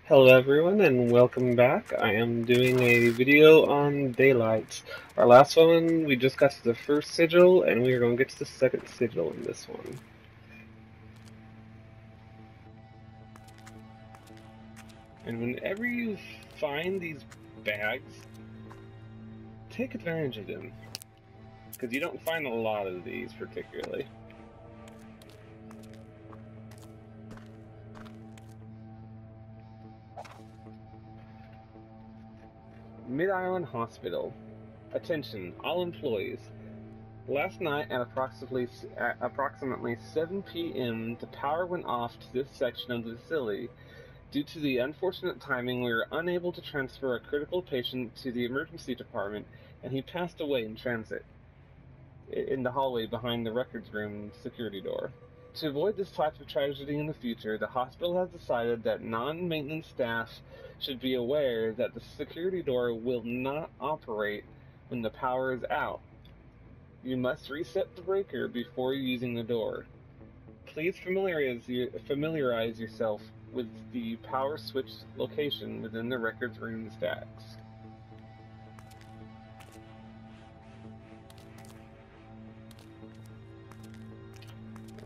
Hello everyone and welcome back. I am doing a video on daylight. Our last one, we just got to the first sigil and we are going to get to the second sigil in this one. And whenever you find these bags, take advantage of them. Because you don't find a lot of these particularly. Mid-Island Hospital. Attention, all employees. Last night at approximately 7 p.m., the power went off to this section of the facility. Due to the unfortunate timing, we were unable to transfer a critical patient to the emergency department, and he passed away in transit in the hallway behind the records room security door. To avoid this type of tragedy in the future, the hospital has decided that non-maintenance staff should be aware that the security door will not operate when the power is out. You must reset the breaker before using the door. Please familiarize yourself with the power switch location within the records room stacks.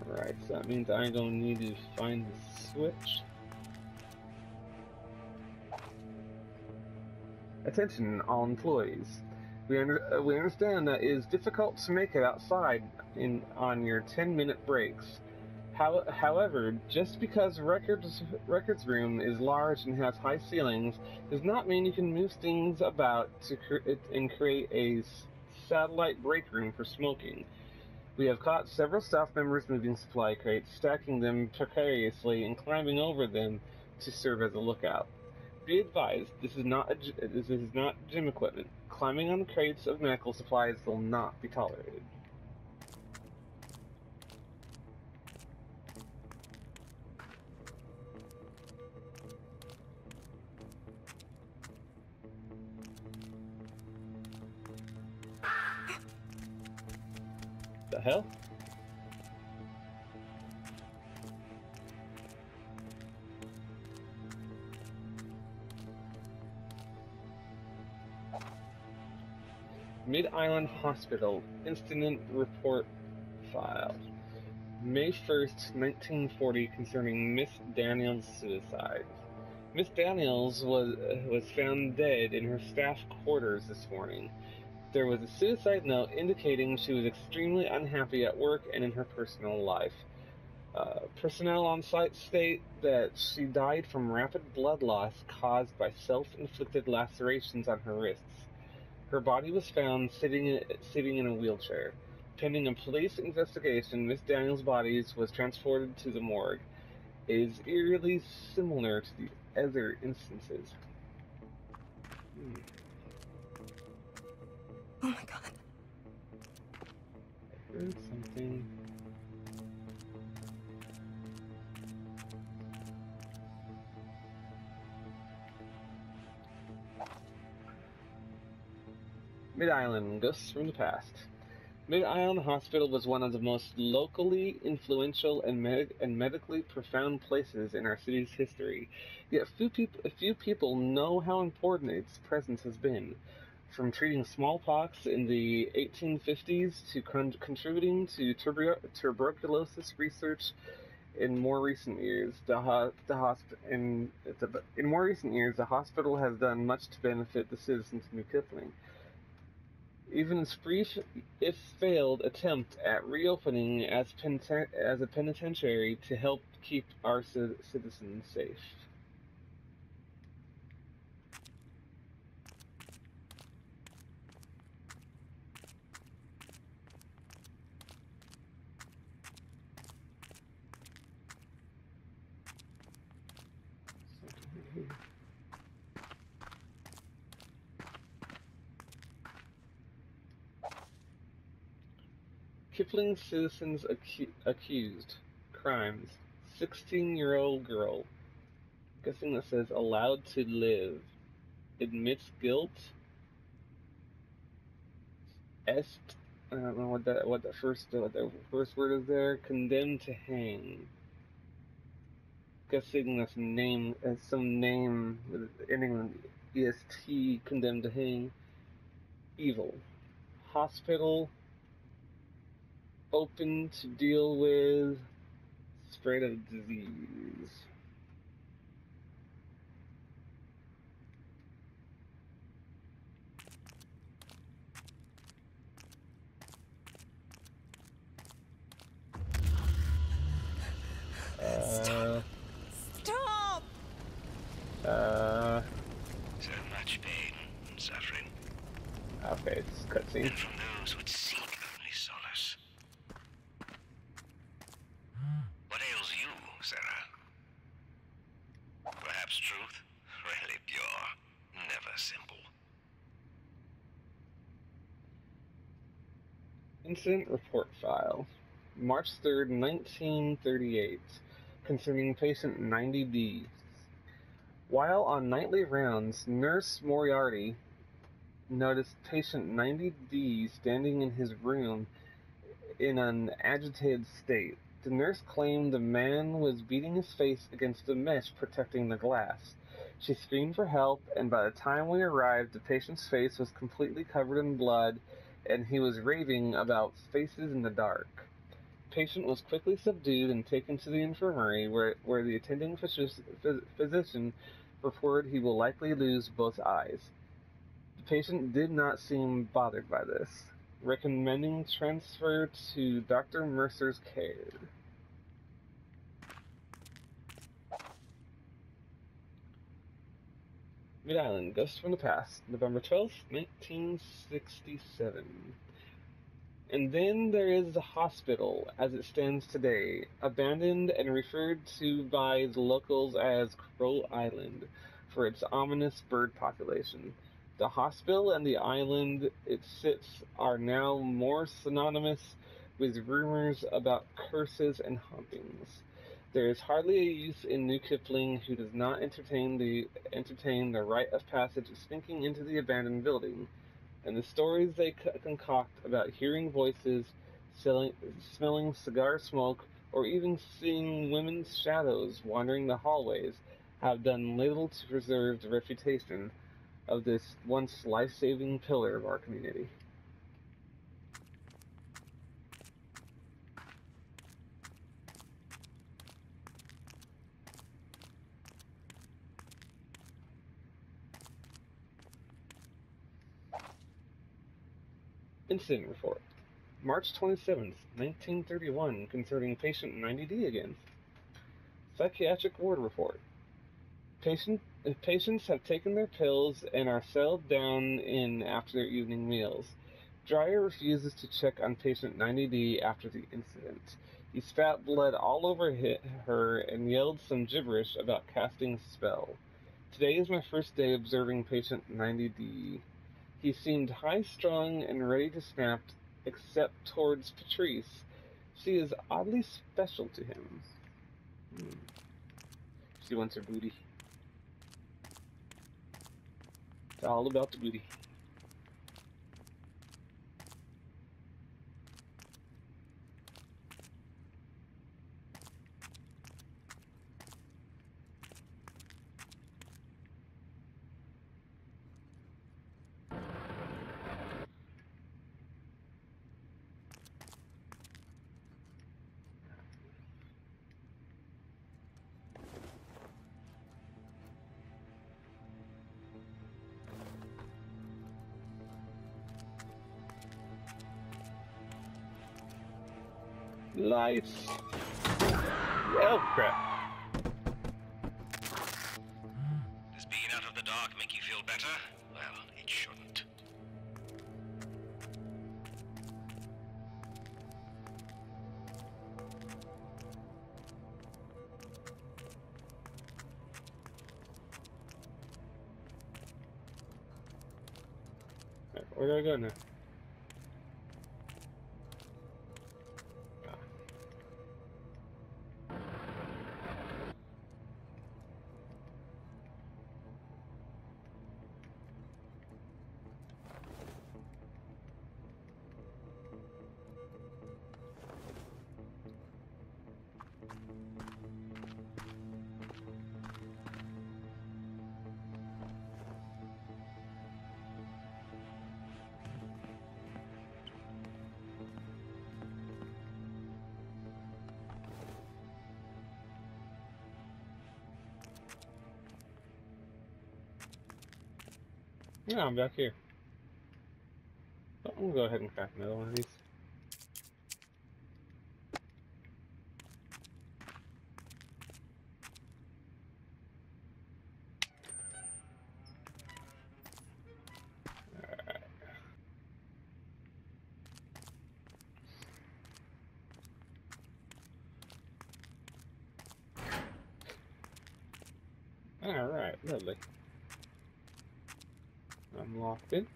Alright, so that means I'm going to need to find the switch. Attention, all employees. We understand that it is difficult to make it outside on your 10-minute breaks. However, just because records room is large and has high ceilings does not mean you can move things about and create a satellite break room for smoking. We have caught several staff members moving supply crates, stacking them precariously, and climbing over them to serve as a lookout. Be advised, this is not gym equipment. Climbing on crates of medical supplies will not be tolerated. The hell? Mid-Island Hospital Incident Report File. May 1st, 1940, concerning Miss Daniels' suicide. Miss Daniels was found dead in her staff quarters this morning. There was a suicide note indicating she was extremely unhappy at work and in her personal life. Personnel on site state that she died from rapid blood loss caused by self-inflicted lacerations on her wrists. Her body was found sitting in a wheelchair. Pending a police investigation, Miss Daniels' body was transported to the morgue. It is eerily similar to the other instances. Oh my god. I heard something. Mid-Island, Ghosts from the Past. Mid-Island Hospital was one of the most locally influential and medically profound places in our city's history. Yet few people know how important its presence has been. From treating smallpox in the 1850s to contributing to tuberculosis research in more recent years, the hospital has done much to benefit the citizens of New Kipling. Even its brief, if failed, attempt at reopening as a penitentiary to help keep our citizens safe. Kipling citizens accused. Crimes. 16-year-old girl. Guessing that says allowed to live. Admits guilt. Est. I don't know what the first word is there. Condemned to hang. guessing this name as some name ending in EST, condemned to hang. Evil. Hospital open to deal with spread of disease. Stop! Stop! So much pain and suffering. Okay, it's cutscene. And from those who would seek only solace. What ails you, Sarah? Perhaps truth? Really pure. Never simple. Incident report file. March 3rd, 1938. Concerning patient 90D. While on nightly rounds, Nurse Moriarty noticed patient 90D standing in his room in an agitated state. The nurse claimed the man was beating his face against the mesh protecting the glass. She screamed for help, and by the time we arrived, the patient's face was completely covered in blood, and he was raving about faces in the dark. The patient was quickly subdued and taken to the infirmary, where the attending physician reported he will likely lose both eyes. The patient did not seem bothered by this, recommending transfer to Dr. Mercer's care. Mid-Island, Ghost from the Past, November 12th, 1967. And then there is the hospital, as it stands today, abandoned and referred to by the locals as Crow Island, for its ominous bird population. The hospital and the island it sits are now more synonymous with rumors about curses and hauntings. There is hardly a youth in New Kipling who does not entertain the rite of passage of sneaking into the abandoned building, and the stories they concoct about hearing voices, smelling cigar smoke, or even seeing women's shadows wandering the hallways have done little to preserve the reputation of this once life-saving pillar of our community. Incident report. March 27th, 1931, concerning patient 90D again. Psychiatric ward report. Patients have taken their pills and are settled down in after their evening meals. Dreyer refuses to check on patient 90D after the incident. He spat blood all over her and yelled some gibberish about casting a spell. Today is my first day observing patient 90D. He seemed high-strung and ready to snap, except towards Patrice. She is oddly special to him. She wants her booty. It's all about the booty. Lights! Oh, crap. Does being out of the dark make you feel better? Well, it shouldn't. Right, where do I go now? Yeah, I'm back here. Oh, I'm gonna go ahead and craft another one of these. Alright, lovely. I'm locked in.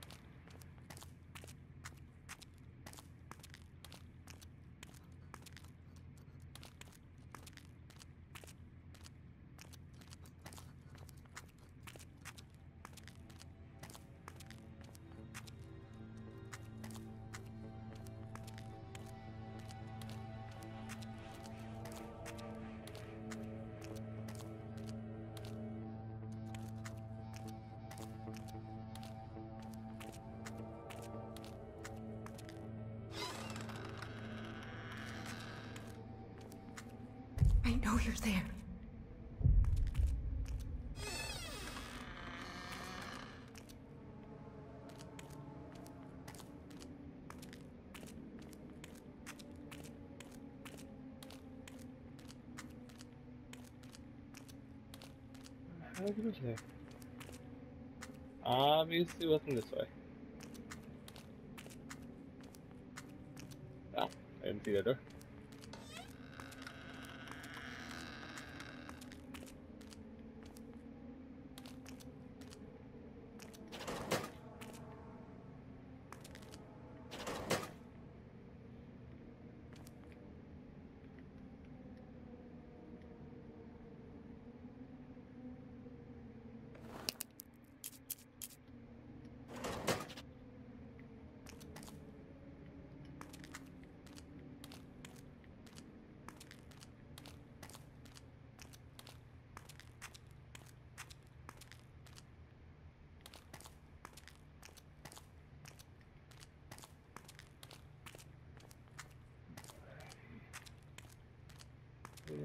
I know you're there. How did I get there? Obviously wasn't this way. Oh, I didn't see that door.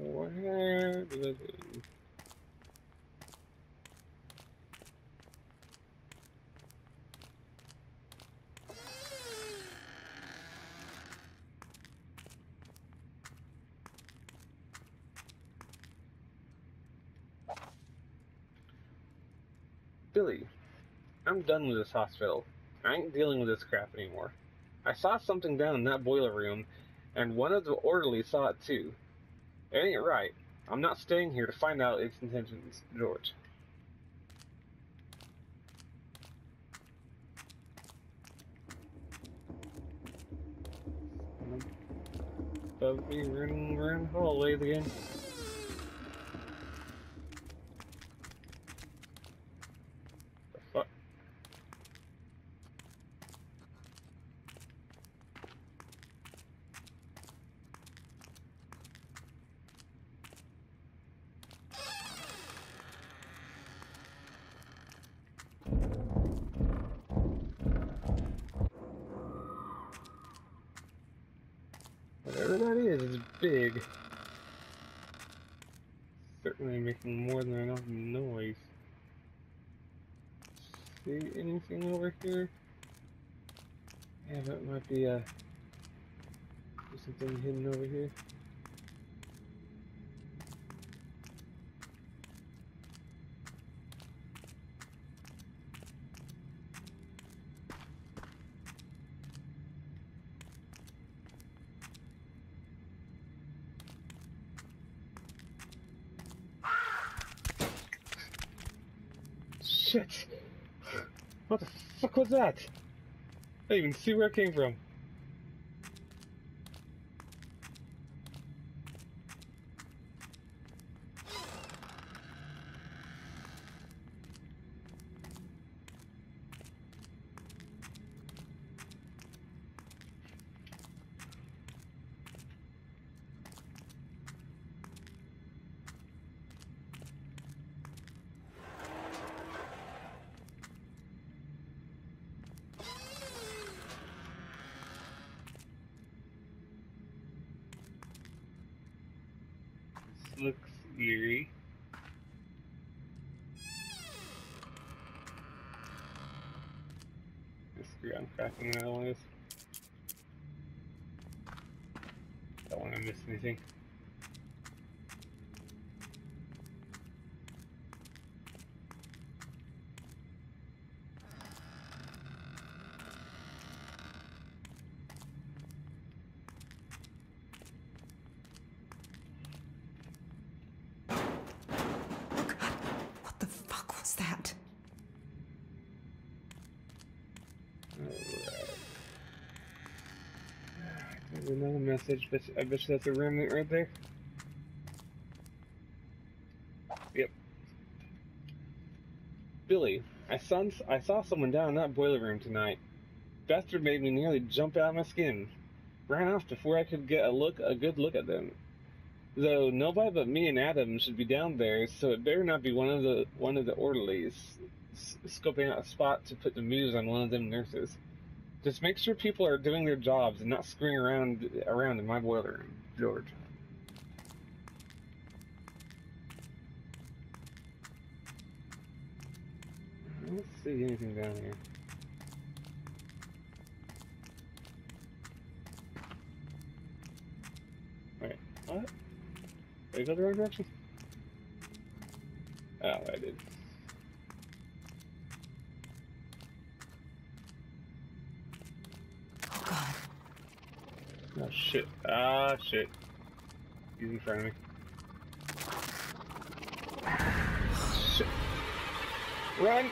Where did I go? Billy, I'm done with this hospital. I ain't dealing with this crap anymore. I saw something down in that boiler room, and one of the orderlies saw it too. It ain't right. I'm not staying here to find out its intentions, George. Above me running around hallways again. The fuck? Whatever that is big. Certainly making more than enough noise. See anything over here? Yeah, that might be something hidden over here. Shit! What the fuck was that? I didn't even see where it came from. This looks eerie. crafting another one of those. Don't want to miss anything. What the fuck was that? There's another message, but I bet you that's a remnant right there. Yep. Billy, I saw someone down in that boiler room tonight. Bastard made me nearly jump out of my skin. Ran off before I could get a good look at them. Though nobody but me and Adam should be down there, so it better not be one of the orderlies scoping out a spot to put the moves on one of them nurses. Just make sure people are doing their jobs and not screwing around in my boiler room, George. I don't see anything down here. Wait, what? Did I go the wrong direction? Oh, I did. Oh God. Oh shit. Ah, shit. He's in front of me. Shit. Run!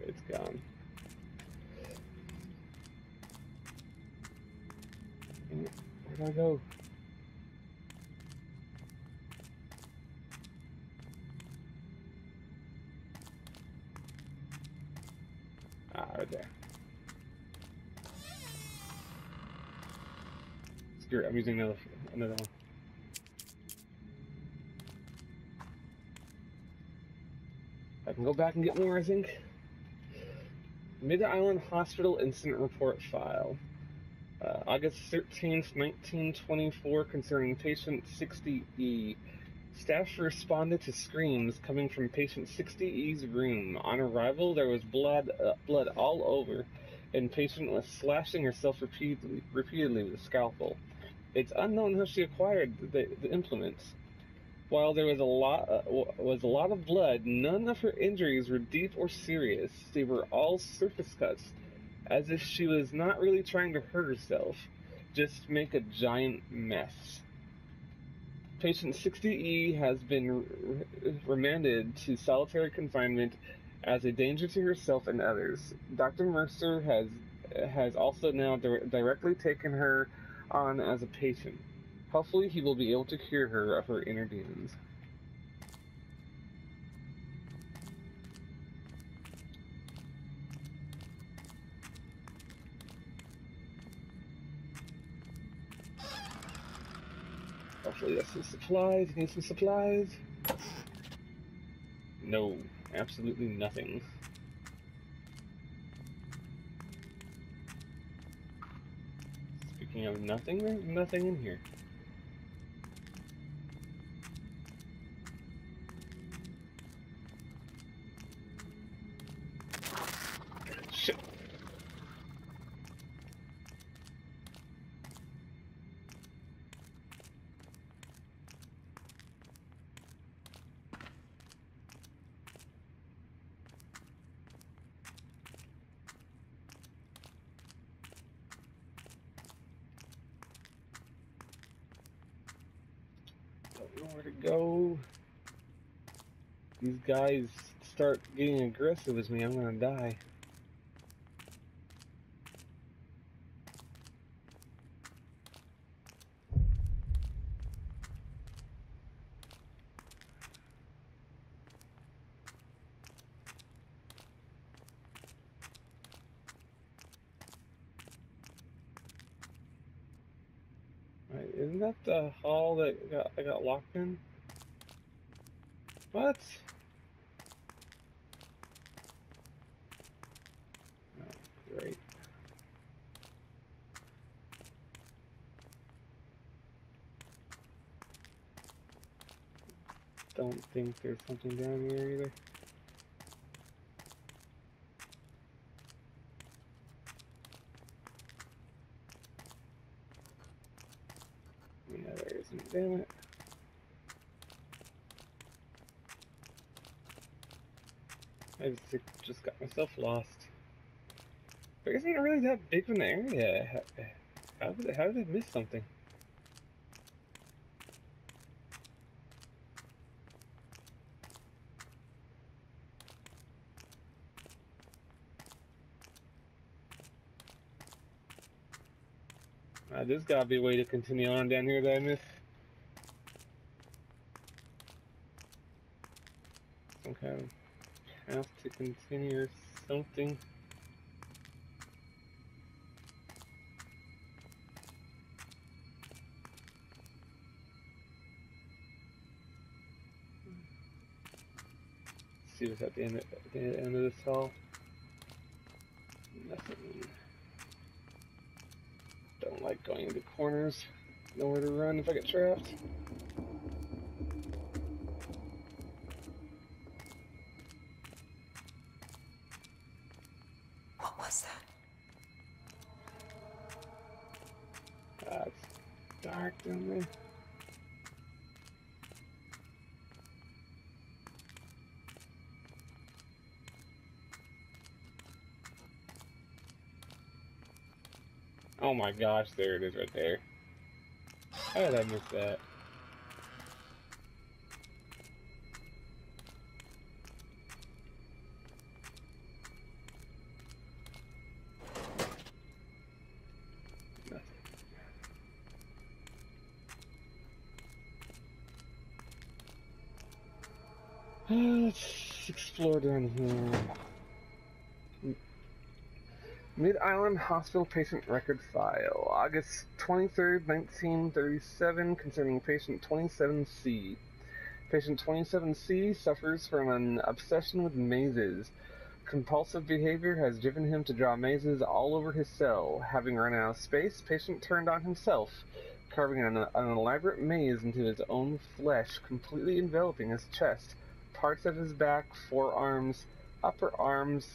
It's gone. Where'd I go? Ah, right there. Screw it, I'm using another one. I can go back and get more, I think. Mid-Island Hospital Incident Report File. August 13th, 1924, concerning patient 60E. Staff responded to screams coming from patient 60E's room. On arrival, there was blood all over, and patient was slashing herself repeatedly with a scalpel. It's unknown how she acquired the implements. While there was a lot of blood, none of her injuries were deep or serious. They were all surface cuts, as if she was not really trying to hurt herself, just make a giant mess. Patient 60E has been remanded to solitary confinement as a danger to herself and others. Dr. Mercer has also now directly taken her on as a patient. Hopefully he will be able to cure her of her inner demons. Hopefully that's some supplies. Need some supplies? No, absolutely nothing. Speaking of nothing, there's nothing in here. Shit. Don't know where to go. These guys start getting aggressive with me, I'm gonna die. Right, isn't that the hall that I got locked in? What? Oh, great. don't think there's something down here either. Yeah, there isn't. Damn it. I just got myself lost. But isn't it really that big of an area? How did I miss something? There's gotta be a way to continue on down here that I missed. Some kind of path to continue or something. Let's see what's at the end of this hall. Nothing. Don't like going into corners. Nowhere to run if I get trapped. What was that? It's dark down there. Oh my gosh, there it is right there. How did I miss that? Nothing. Let's explore down here. Mid-Island Hospital Patient Record File, August 23rd, 1937, concerning patient 27C. Patient 27C suffers from an obsession with mazes. Compulsive behavior has driven him to draw mazes all over his cell. Having run out of space, patient turned on himself, carving an elaborate maze into his own flesh, completely enveloping his chest, parts of his back, forearms, upper arms,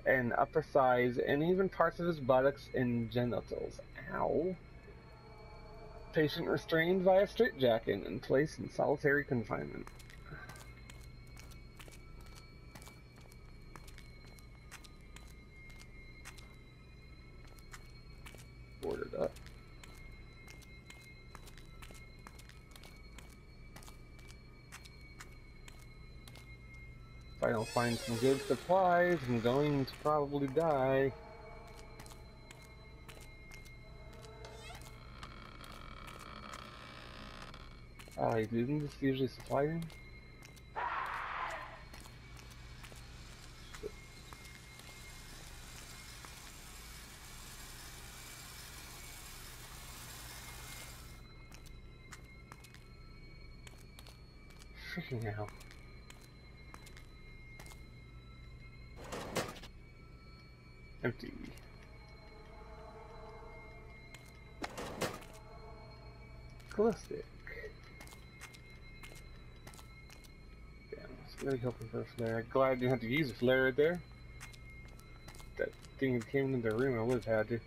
and upper thighs, and even parts of his buttocks and genitals. Ow. Patient restrained via straitjacket and placed in solitary confinement. Boarded up. If I don't find some good supplies, I'm going to probably die. Isn't this usually supply room? Freaking hell. Empty. Glow stick. Damn, I was really hoping for a flare. Glad I didn't have to use a flare right there. That thing that came into the room, I would have had to.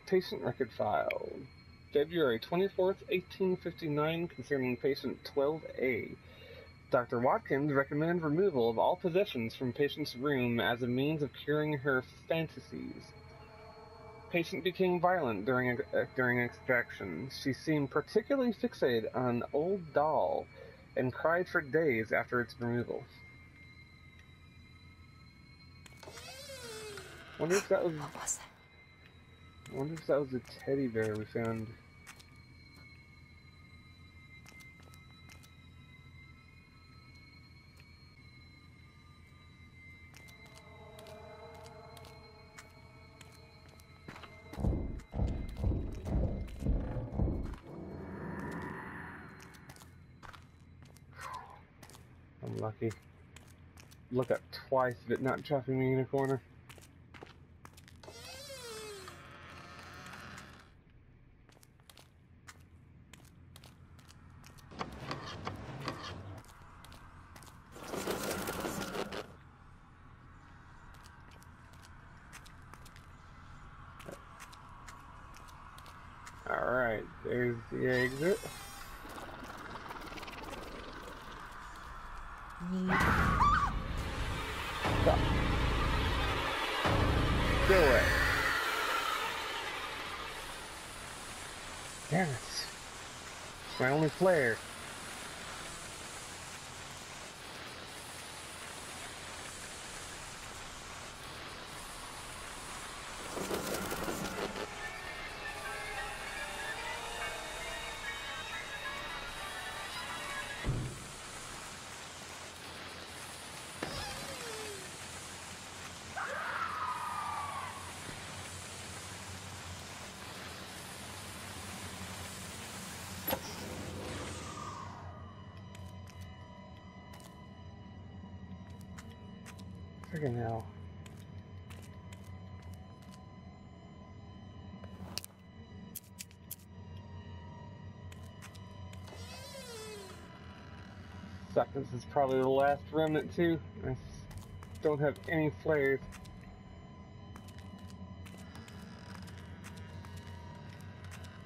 Patient record file. February 24th, 1859, concerning patient 12A. Dr. Watkins recommended removal of all possessions from patient's room as a means of curing her fantasies. Patient became violent during extraction. She seemed particularly fixated on an old doll and cried for days after its removal. What was that? I wonder if that was the teddy bear we found. I'm lucky. Look up twice, but not trapping me in a corner. Alright, there's the exit. Stop. Go away. Damn it. It's my only flare. Friggin' hell. Suck, this is probably the last remnant too. I don't have any flares.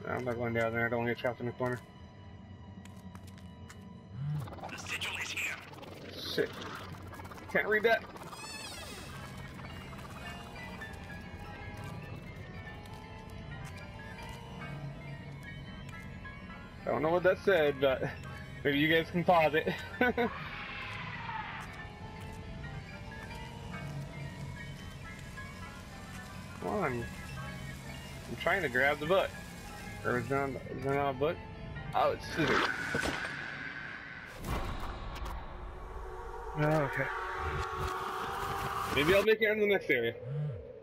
I'm not going down there, I don't want to get trapped in the corner. The sigil is here. Shit. Can't read that. I don't know what that said, but maybe you guys can pause it. Come on. I'm trying to grab the book. Or is there not a book? Oh, it's scissors. Oh, okay. Maybe I'll make it in the next area.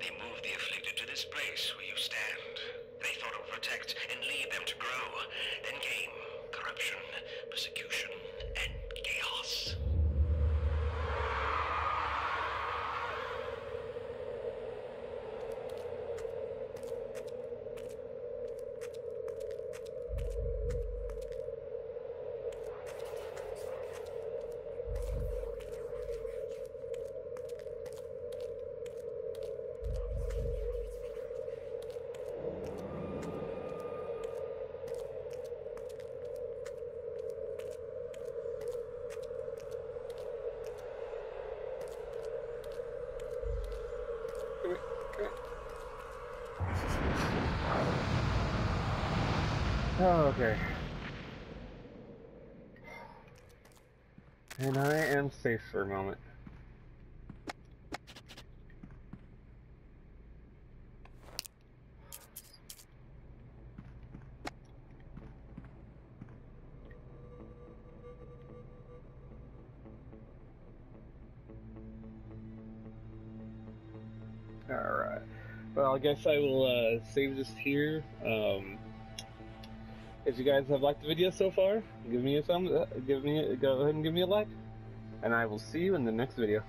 They moved the afflicted to this place where you stand. They thought it would protect and lead them to grow. Then came corruption, persecution, and chaos. Oh, okay. And I am safe for a moment. Alright. Well, I guess I will save this here. If you guys have liked the video so far, give me a thumb, go ahead and give me a like, and I will see you in the next video.